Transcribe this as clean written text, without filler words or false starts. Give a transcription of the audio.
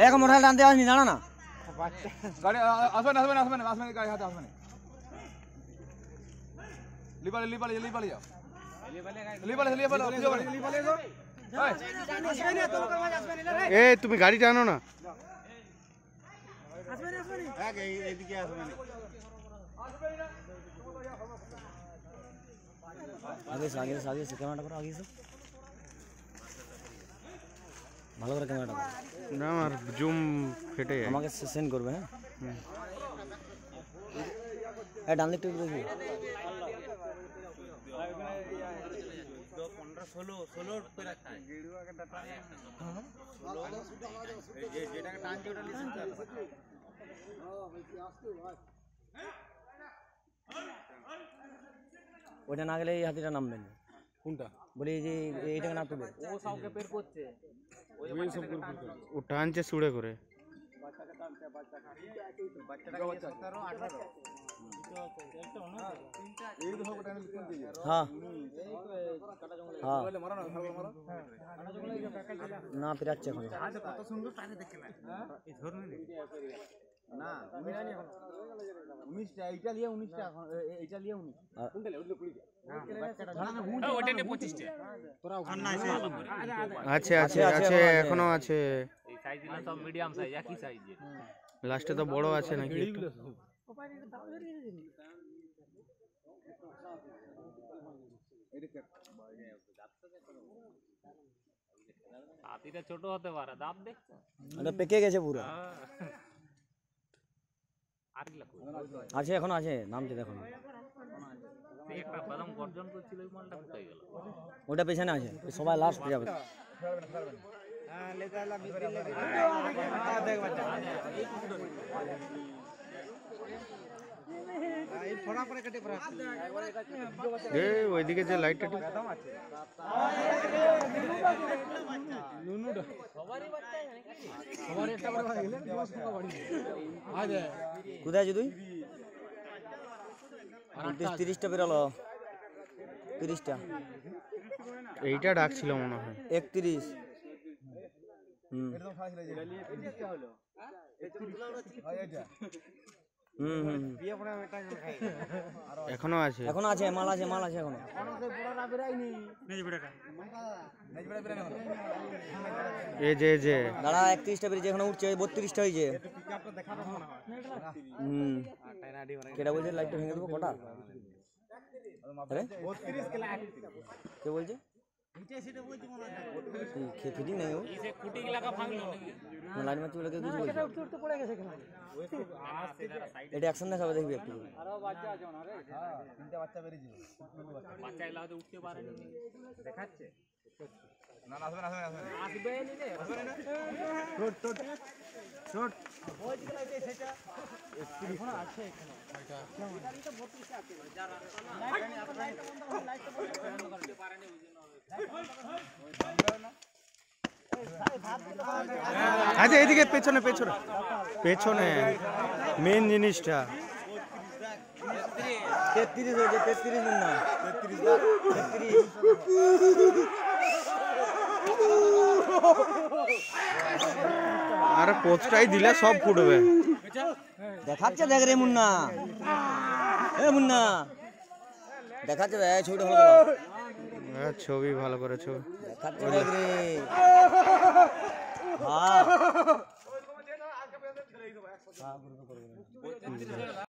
এক মোটরসাইকেল টানতে আসনি, দাঁড়া না। গাড়ি আসবে না, আসবে না, আসবে না, আসবে না, গাড়ি হাতে আসবে না। লিপালে যাও। লিপালে যাও। এ তুমি গাড়ি টানো না। আগে ক্যামেরাটা করো, আগে ভালো করে ক্যামেরাটা করো। না আমার জুম ফেটে যায়। আমাকে সেন্ড করবে। হ্যাঁ ডান দিকটা দেখি। 15-16 করে খায় যেটাকে টানছে ওটা লিসেন করে। ওইটা না গেলে এই হাতিটা নামবে না। কোনটা বলি যে এইটাকে না তুলে ও সবকে বের করছে, ও টানছে সুড়ে করে। হ্যাঁ না ফিরাচ্ছে এখন। কত সুন্দর টানে দেখে না 19টা এইটা লিয়ে 19টা এখন এইটা লিয়ে 19 কোনটা লিয়ে 20 ওইটা নিয়ে 25টা তোরা ওখানে আছে। আছে আছে আছে এখনো আছে। এই সাইজগুলো সব মিডিয়াম সাইজ, একই সাইজের। লাস্টে তো বড় আছে নাকি? হাতিটা ছোট হতে পারে, দাম দেখছো এটা পেকে গেছে পুরো। আর কি আছে এখনো আছে, নামছে দেখো। একটা বাদাম গর্জন করছিল, ওই মালটা কোথায় গেল? ওটা পেছনে আছে, সবাই লাস্ট যাবে। ওইদিকে যে লাইটটা কোথায় আছিস তুই? 30টা বেরোলো, 30টা। এইটা ডাকছিল মনে হয় 31। এখনো আছে, এখনো আছে, মাল আছে, মাল আছে এখনো। এই যে যে দাঁড়া 31টা বেরিয়েছে, এখনো উঠছে, 32টা হয়েছে। কেটা বলছে লাইটটা ভেঙে দেবো? কটা কে বলছে? ফিটিং নেই, লাইট মারছি বলে কিছু বলছে। এটা অ্যাকশন দেখাবে, দেখবি একটু। দেখাচ্ছে না আসবে না, আসবে না, আসবে নিলে শট এখন আছে এখানে আচ্ছা এইদিকে পেছনে পেছনে পেছনে মেন জিনিসটা। 33 হয়েছে, 33 না 33। আরে পোস্টটাই দিলে সব ফুটবে। দেখাচ্ছে, দেখ রে মুন্না, এ মুন্না দেখাচ্ছে, ছবিটা ভালো করো। ছবি ভালো করেছো, দেখাচ্ছে, দেখ রে। হ্যাঁ